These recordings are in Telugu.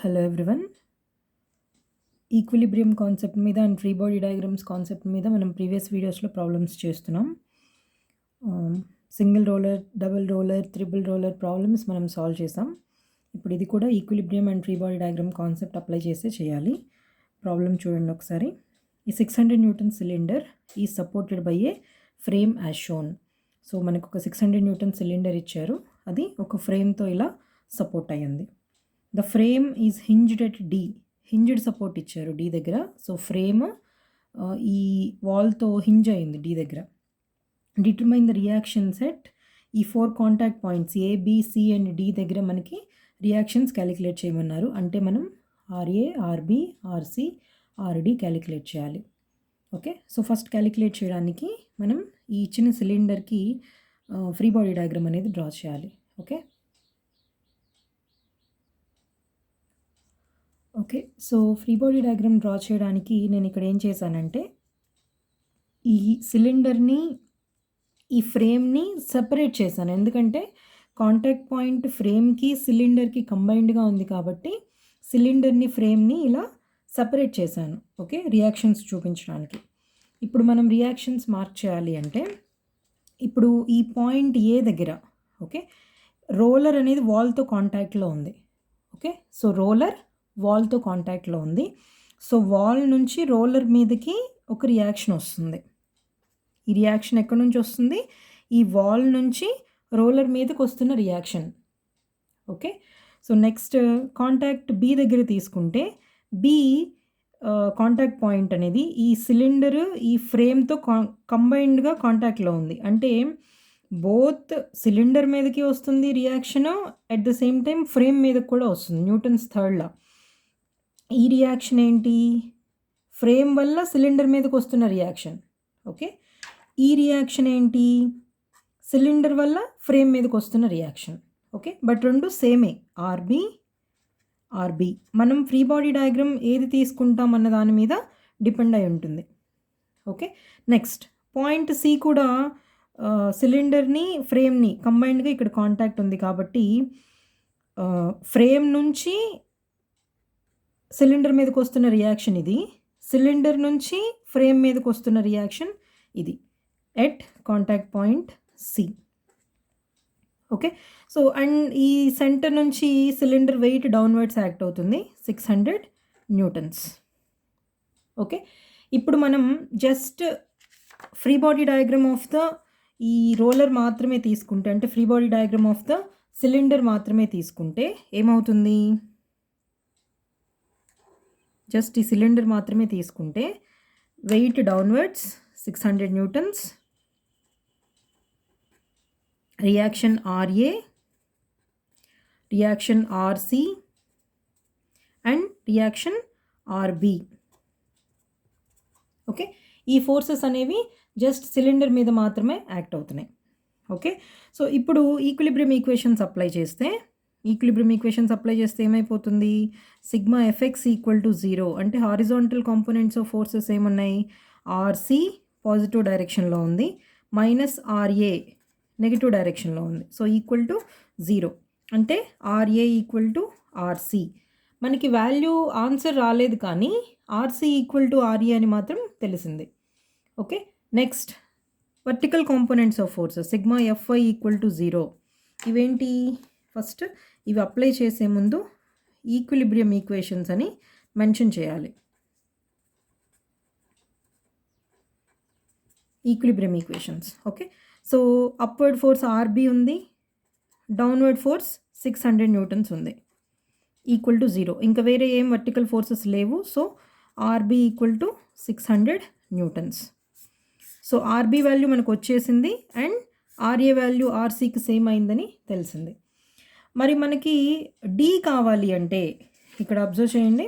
Hello everyone. ఈక్విలిబ్రియం కాన్సెప్ట్ మీద and free body diagrams concept మీద మనం ప్రీవియస్ వీడియోస్లో ప్రాబ్లమ్స్ చేస్తున్నాం. Single roller, double roller, triple roller problems మనం సాల్వ్ చేసాం. ఇప్పుడు ఇది కూడా equilibrium and free body diagram concept apply చేసే చేయాలి. ప్రాబ్లం చూడండి ఒకసారి. ఈ 600 న్యూటన్ సిలిండర్ ఈ supported by A frame as shown. So మనకు ఒక 600 న్యూటన్ సిలిండర్ ఇచ్చారు, అది ఒక ఫ్రేమ్తో ఇలా సపోర్ట్ అయ్యింది. The frame is hinged at D, hinged support ఇచ్చారు డి దగ్గర. సో ఫ్రేమ్ ఈ వాల్తో హింజ్ అయింది డి దగ్గర. డిటర్మైన్ ద రియాక్షన్స్ ఎట్ ఈ 4 contact points A, B, C and D దగ్గర మనకి రియాక్షన్స్ క్యాలిక్యులేట్ చేయమన్నారు. అంటే మనం R A, R B, R C, R D calculate చేయాలి. ఓకే, సో ఫస్ట్ క్యాలిక్యులేట్ చేయడానికి మనం ఈ ఇచ్చిన సిలిండర్కి ఫ్రీ బాడీ డయాగ్రామ్ అనేది డ్రా చేయాలి. Okay, so free body diagram draw చేయడానికి నేను ఇక్కడ ఏం చేశానంటే ఈ సిలిండర్ని, ఈ ఫ్రేమ్ని సెపరేట్ చేశాను. ఎందుకంటే కాంటాక్ట్ పాయింట్ ఫ్రేమ్కి సిలిండర్కి కంబైన్డ్గా ఉంది కాబట్టి సిలిండర్ని, ఫ్రేమ్ని ఇలా సెపరేట్ చేశాను. ఓకే, రియాక్షన్స్ చూపించడానికి. ఇప్పుడు మనం రియాక్షన్స్ మార్క్ చేయాలి అంటే ఇప్పుడు ఈ పాయింట్ ఏ దగ్గర, ఓకే, రోలర్ అనేది వాల్తో కాంటాక్ట్లో ఉంది. ఓకే, సో రోలర్ వాల్తో కాంటాక్ట్లో ఉంది. సో వాల్ నుంచి రోలర్ మీదకి ఒక రియాక్షన్ వస్తుంది. ఈ రియాక్షన్ ఎక్కడి నుంచి వస్తుంది? ఈ వాల్ నుంచి రోలర్ మీదకి వస్తున్న reaction. Okay, so next contact B దగ్గర తీసుకుంటే బి కాంటాక్ట్ పాయింట్ అనేది ఈ సిలిండర్ ఈ ఫ్రేమ్తో కంబైన్డ్గా కాంటాక్ట్లో ఉంది. అంటే బోత్ సిలిండర్ మీదకి వస్తుంది reaction, at the same time frame మీదకి కూడా వస్తుంది. Newton's third law. ఈ రియాక్షన్ ఏంటి? ఫ్రేమ్ వల్ల సిలిండర్ మీదకి వస్తున్న రియాక్షన్. ఓకే, ఈ రియాక్షన్ ఏంటి? సిలిండర్ వల్ల ఫ్రేమ్ మీదకి వస్తున్న రియాక్షన్. ఓకే, బట్ రెండు సేమే, ఆర్బి, ఆర్బి. మనం ఫ్రీ బాడీ డయాగ్రామ్ ఏది తీసుకుంటాం అన్న దాని మీద డిపెండ్ అయి ఉంటుంది. ఓకే, నెక్స్ట్ పాయింట్ సి కూడా సిలిండర్ని, ఫ్రేమ్ని కంబైన్డ్గా ఇక్కడ కాంటాక్ట్ ఉంది కాబట్టి ఫ్రేమ్ నుంచి సిలిండర్ మీదకి వస్తున్న రియాక్షన్ ఇది, సిలిండర్ నుంచి ఫ్రేమ్ మీదకి వస్తున్న రియాక్షన్ ఇది, at contact point C. Okay, so and ఈ సెంటర్ నుంచి సిలిండర్ వెయిట్ డౌన్వర్డ్స్ యాక్ట్ అవుతుంది, 600 న్యూటన్స్. ఓకే, ఇప్పుడు మనం just free body diagram of the ఈ రోలర్ మాత్రమే తీసుకుంటే, అంటే free body diagram of the cylinder మాత్రమే తీసుకుంటే ఏమవుతుంది? జస్ట్ ఈ సిలిండర్ మాత్రమే తీసుకుంటే weight downwards 600 newtons, reaction R A, reaction R C and reaction R B. Okay, ఈ ఫోర్సెస్ అనేవి జస్ట్ సిలిండర్ మీద మాత్రమే యాక్ట్ అవుతున్నాయి. ఓకే, సో ఇప్పుడు ఈక్విలిబ్రియం ఈక్వేషన్స్ అప్లై చేస్తే ఏమైపోతుంది? Sigma F x equal to 0. అంటే హారిజాంటల్ కాంపోనెంట్స్ ఆఫ్ ఫోర్సెస్ ఏమున్నాయి? ఆర్సి పాజిటివ్ డైరెక్షన్లో ఉంది, మైనస్ ఆర్ఏ నెగిటివ్ డైరెక్షన్లో ఉంది. So equal to 0. అంటే ఆర్ఏ ఈక్వల్ టు ఆర్సి. మనకి వాల్యూ ఆన్సర్ రాలేదు కానీ ఆర్సి ఈక్వల్ టు ఆర్ఏ అని మాత్రం తెలిసింది. Okay, next vertical components of forces sigma F y equal to 0. ఇవేంటి? ఫస్ట్ ఇవి అప్లై చేసే ముందు ఈక్విలిబ్రియం ఈక్వేషన్స్ అని మెన్షన్ చేయాలి. Equilibrium equations. Okay, so upward force R B ఉంది, డౌన్వర్డ్ ఫోర్స్ 600 న్యూటన్స్ ఉంది, ఈక్వల్ టు 0. ఇంకా వేరే ఏం వర్టికల్ ఫోర్సెస్ లేవు. So R B equal to 600 newtons. So R B value మనకు వచ్చేసింది అండ్ ఆర్ఏ వాల్యూ ఆర్సీకి సేమ్ అయిందని తెలిసింది. మరి మనకి డి కావాలి అంటే ఇక్కడ అబ్జర్వ్ చేయండి,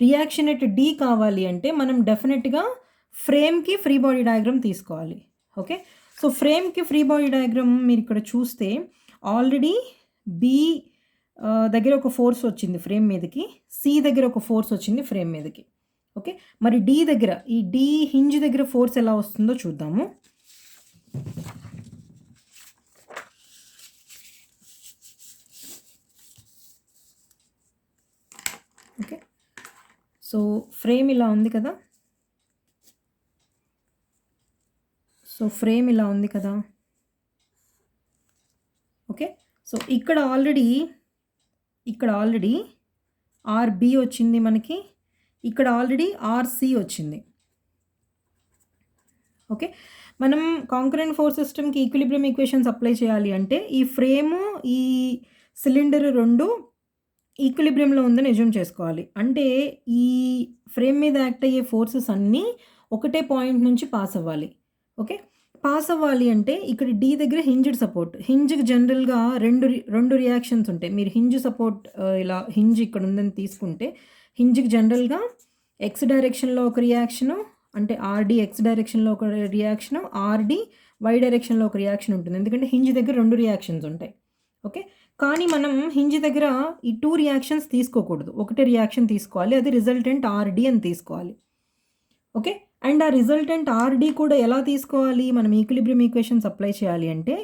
రియాక్షన్ ఎట్ డి కావాలి అంటే మనం డెఫినెట్గా ఫ్రేమ్కి ఫ్రీ బాడీ డయాగ్రామ్ తీసుకోవాలి. ఓకే, సో ఫ్రేమ్కి ఫ్రీ బాడీ డయాగ్రామ్ మీరు ఇక్కడ చూస్తే ఆల్రెడీ బి దగ్గర ఒక ఫోర్స్ వచ్చింది ఫ్రేమ్ మీదకి, సి దగ్గర ఒక ఫోర్స్ వచ్చింది ఫ్రేమ్ మీదకి. ఓకే, మరి డి దగ్గర, ఈ డి హింజ్ దగ్గర ఫోర్స్ ఎలా వస్తుందో చూద్దాము. ఓకే. సో ఫ్రేమ్ ఇలా ఉంది కదా. ఓకే. సో ఇక్కడ ఆల్రెడీ ఆర్బి వచ్చింది మనకి, ఇక్కడ ఆల్రెడీ ఆర్సి వచ్చింది. ఓకే. మనం కాంకరెంట్ ఫోర్స్ సిస్టమ్కి ఈక్విలిబ్రియం ఈక్వేషన్స్ అప్లై చేయాలి అంటే ఈ ఫ్రేము ఈ సిలిండర్ రెండు ఈక్విలిబ్రియంలో ఉందని అజ్యూమ్ చేసుకోవాలి. అంటే ఈ ఫ్రేమ్ మీద యాక్ట్ అయ్యే ఫోర్సెస్ అన్నీ ఒకటే పాయింట్ నుంచి పాస్ అవ్వాలి. ఓకే. పాస్ అవ్వాలి అంటే ఇక్కడ డి దగ్గర హింజ్డ్ సపోర్ట్. హింజ్కి జనరల్గా రెండు రియాక్షన్స్ ఉంటాయి. మీరు హింజ్ సపోర్ట్ ఇలా హింజ్ ఇక్కడ ఉందని తీసుకుంటే హింజ్కి జనరల్గా ఎక్స్ డైరెక్షన్లో ఒక రియాక్షను, అంటే ఆర్డి ఎక్స్ డైరెక్షన్లో ఒక రియాక్షను, ఆర్డి వై డైరెక్షన్లో ఒక రియాక్షన్ ఉంటుంది. ఎందుకంటే హింజ్ దగ్గర రెండు రియాక్షన్స్ ఉంటాయి. ఓకే. కానీ మనం హింజ్ దగ్గర ఈ 2 రియాక్షన్స్ తీసుకోకూడదు. ఒకటే రియాక్షన్ తీసుకోవాలి. అది రిజల్టెంట్ ఆర్డి అని తీసుకోవాలి. ఓకే. అండ్ ఆ రిజల్టెంట్ ఆర్డి కూడా ఎలా తీసుకోవాలి, మనం ఈక్విలిబ్రియం ఈక్వేషన్స్ అప్లై చేయాలి అంటే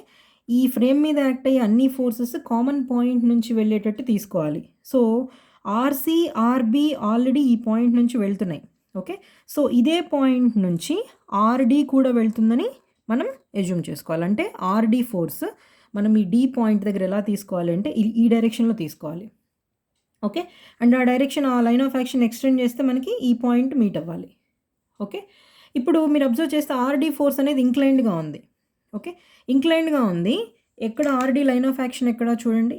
ఈ ఫ్రేమ్ మీద యాక్ట్ అయ్యే అన్ని ఫోర్సెస్ కామన్ పాయింట్ నుంచి వెళ్ళేటట్టు తీసుకోవాలి. సో ఆర్సి ఆర్బి ఆల్రెడీ ఈ పాయింట్ నుంచి వెళ్తున్నాయి. ఓకే. సో ఇదే పాయింట్ నుంచి ఆర్డి కూడా వెళ్తుందని మనం అజ్యూమ్ చేసుకోవాలి. అంటే ఆర్డి ఫోర్స్ మనం ఈ డి పాయింట్ దగ్గర ఎలా తీసుకోవాలి అంటే ఈ డైరెక్షన్లో తీసుకోవాలి. ఓకే. అండ్ ఆ డైరెక్షన్ ఆ లైన్ ఆఫ్ యాక్షన్ ఎక్స్టెండ్ చేస్తే మనకి ఈ పాయింట్ మీట్ అవ్వాలి. ఓకే. ఇప్పుడు మీరు అబ్జర్వ్ చేస్తే ఆర్డి ఫోర్స్ అనేది ఇంక్లైన్డ్గా ఉంది. ఓకే. ఇంక్లైన్డ్గా ఉంది. ఎక్కడ ఆర్డి లైన్ ఆఫ్ యాక్షన్ ఎక్కడ చూడండి,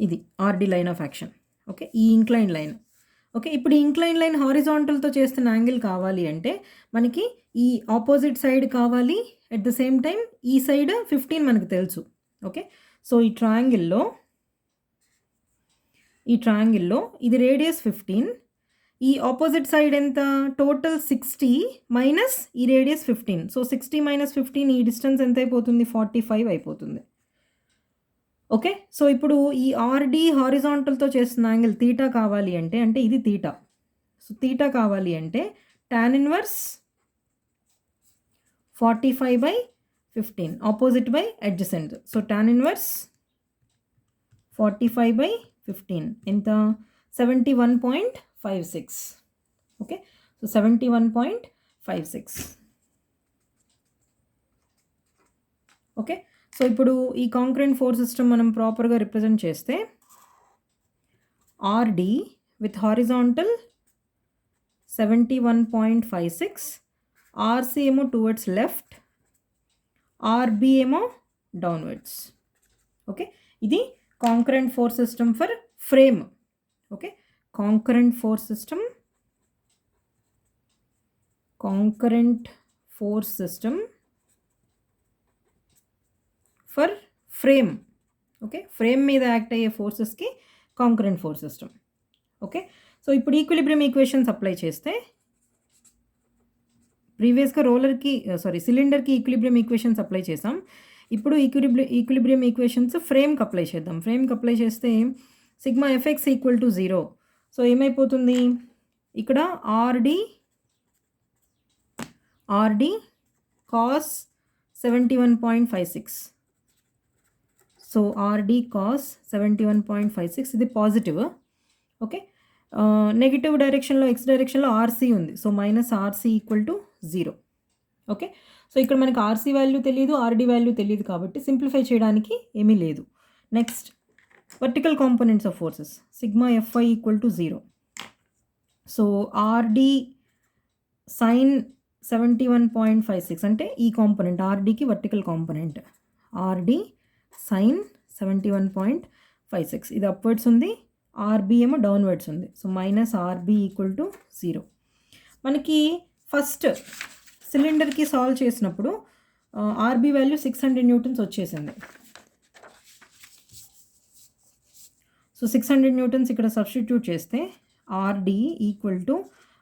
ఇది RD line of action. Okay. ఈ ఇంక్లైన్ లైన్. ఓకే. ఇప్పుడు ఈ ఇంక్లైన్ లైన్ హారిజాంటల్తో చేస్తున్న యాంగిల్ కావాలి అంటే మనకి ఈ ఆపోజిట్ సైడ్ కావాలి, అట్ ద సేమ్ టైం ఈ సైడ్ 15 మనకు తెలుసు. ఓకే. సో ఈ ట్రయాంగిల్లో ఇది రేడియస్ 15, ఈ ఆపోజిట్ సైడ్ ఎంత, టోటల్ 60 మైనస్ ఈ రేడియస్ 15. సో 60 మైనస్ 15 ఈ డిస్టెన్స్ ఎంత అయిపోతుంది, 45 అయిపోతుంది. ఓకే. సో ఇప్పుడు ఈ ఆర్డి హారిజాంటల్తో చేస్తున్న యాంగిల్ తీటా కావాలి అంటే ఇది తీటా. సో తీటా కావాలి అంటే tan inverse 45/15 opposite by adjacent. So tan inverse 45/15 ఎంత, 71.56. ఓకే. సో 71.56. ఓకే. సో ఇప్పుడు ఈ కాంకరెంట్ ఫోర్స్ సిస్టమ్ మనం ప్రాపర్గా రిప్రజెంట్ చేస్తే ఆర్డి విత్ హారిజాంటల్ 71.56, ఆర్సి ఏమో టువర్డ్స్ లెఫ్ట్, ఆర్బి ఏమో డౌన్వర్డ్స్. ఓకే. ఇది concurrent force system for frame. Okay. Concurrent force system for frame. Okay. Frame మీద యాక్ట్ అయ్యే ఫోర్సెస్కి concurrent force system. Okay. So ఇప్పుడు ఈక్విలిబ్రియం ఈక్వేషన్స్ అప్లై చేస్తే ప్రీవియస్గా సిలిండర్కి ఈక్విలిబ్రియం ఈక్వేషన్స్ అప్లై చేసాం. ఇప్పుడు ఈక్విలిబ్రియం ఈక్వేషన్స్ ఫ్రేమ్కి అప్లై చేద్దాం. ఫ్రేమ్కి అప్లై చేస్తే sigma F x equal to 0. So ఏమైపోతుంది, ఇక్కడ R D cos 71.56. So R D cos 71.56 ఇది పాజిటివ్. ఓకే. నెగిటివ్ డైరెక్షన్లో ఎక్స్ డైరెక్షన్లో ఆర్సీ ఉంది. So minus R C equal to 0. Okay. So ఇక్కడ మనకి ఆర్సీ వాల్యూ తెలియదు, ఆర్డి వాల్యూ తెలియదు కాబట్టి సింప్లిఫై చేయడానికి ఏమీ లేదు. Next vertical components of forces, sigma F y equal to 0. So R D sine 71.56 అంటే ఈ component ఆర్డీకి vertical component, R D sine 71.56 ఇది అప్వర్డ్స్ ఉంది, ఆర్బి ఏమో డౌన్వర్డ్స్ ఉంది. So minus R B equal to 0. మనకి ఫస్ట్ సిలిండర్కి సాల్వ్ చేసినప్పుడు ఆర్బి వాల్యూ 600 న్యూటన్స్ వచ్చేసింది. సో 600 న్యూటన్స్ ఇక్కడ సబ్స్టిట్యూట్ చేస్తే R D equal to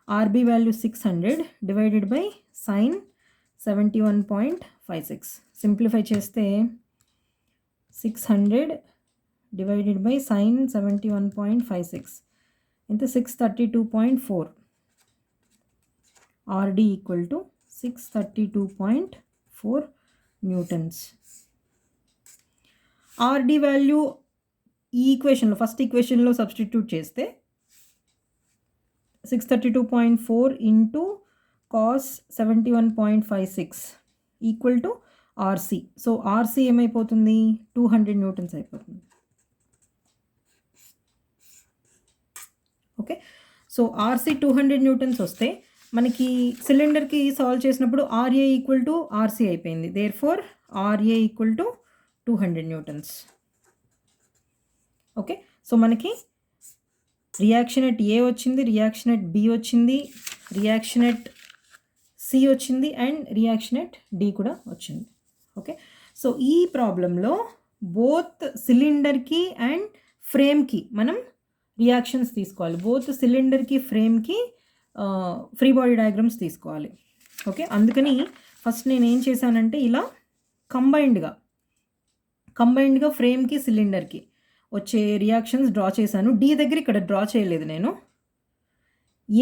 R B value 600 divided by sine 71.56. Simplify చేస్తే 600 డివైడెడ్ బై సైన్ 71.56 ఎంత, 632.4. R D equal to 632.4 newtons. R D value ఈ ఈక్వేషన్లో ఫస్ట్ ఈక్వేషన్లో సబ్స్టిట్యూట్ చేస్తే 632.4 into cos 71.56 equal to RC. So RC ఏమైపోతుంది 200 న్యూటన్స్ అయిపోతుంది. ఓకే, సో ఆర్సీ 200 న్యూటన్స్ వస్తే మనకి సిలిండర్కి సాల్వ్ చేసినప్పుడు ఆర్ఏ ఈక్వల్ టు ఆర్సీ అయిపోయింది. Therefore R A equal to 200 newtons. Okay, so మనకి రియాక్షన్ ఎట్ ఏ వచ్చింది, రియాక్షన్ ఎట్ బి వచ్చింది, రియాక్షన్ ఎట్ సి వచ్చింది అండ్ రియాక్షన్ ఎట్ డి కూడా వచ్చింది. ఓకే, సో ఈ ప్రాబ్లంలో బోత్ సిలిండర్కి అండ్ ఫ్రేమ్కి మనం రియాక్షన్స్ తీసుకోవాలి. బోత్ సిలిండర్కి ఫ్రేమ్కి ఫ్రీ బాడీ డయాగ్రామ్స్ తీసుకోవాలి. ఓకే, అందుకని ఫస్ట్ నేను ఏం చేశానంటే ఇలా కంబైన్డ్గా ఫ్రేమ్కి సిలిండర్కి వచ్చే రియాక్షన్స్ డ్రా చేశాను. డి దగ్గర ఇక్కడ డ్రా చేయలేదు నేను,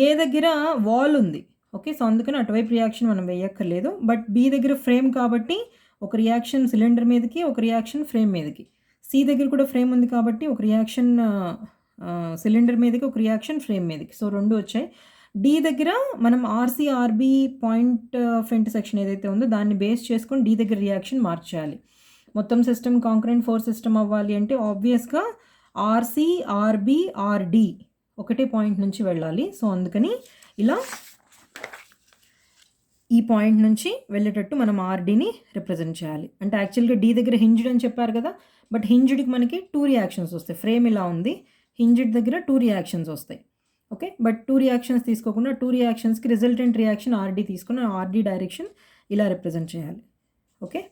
ఏ దగ్గర వాల్ ఉంది. ఓకే, సో అందుకని అటువైపు రియాక్షన్ మనం వేయక్కర్లేదు. బట్ బి దగ్గర ఫ్రేమ్ కాబట్టి ఒక రియాక్షన్ సిలిండర్ మీదకి, ఒక రియాక్షన్ ఫ్రేమ్ మీదకి. సి దగ్గర కూడా ఫ్రేమ్ ఉంది కాబట్టి ఒక రియాక్షన్ సిలిండర్ మీదకి, ఒక రియాక్షన్ ఫ్రేమ్ మీదకి. సో రెండు వచ్చాయి. డి దగ్గర మనం R C R B point of intersection ఏదైతే ఉందో దాన్ని బేస్ చేసుకొని డి దగ్గర రియాక్షన్ మార్చాలి. మొత్తం సిస్టమ్ కాంక్రెంట్ ఫోర్ సిస్టమ్ అవ్వాలి అంటే ఆబ్వియస్గా ఆర్సీ ఆర్బి ఆర్డి ఒకటే పాయింట్ నుంచి వెళ్ళాలి. సో అందుకని ఇలా ఈ పాయింట్ నుంచి వెళ్ళేటట్టు మనం ఆర్డీని రిప్రజెంట్ చేయాలి. అంటే యాక్చువల్గా డి దగ్గర హింజ్డ్ అని చెప్పారు కదా, బట్ హింజ్డ్కి మనకి 2 రియాక్షన్స్ వస్తాయి. ఫ్రేమ్ ఇలా ఉంది, హింజ్డ్ దగ్గర 2 రియాక్షన్స్ వస్తాయి. ఓకే, బట్ 2 రియాక్షన్స్ తీసుకోకుండా 2 రియాక్షన్స్కి రిజల్టెంట్ రియాక్షన్ ఆర్డీ తీసుకుని ఆర్డీ డైరెక్షన్ ఇలా రిప్రజెంట్ చేయాలి. ఓకే.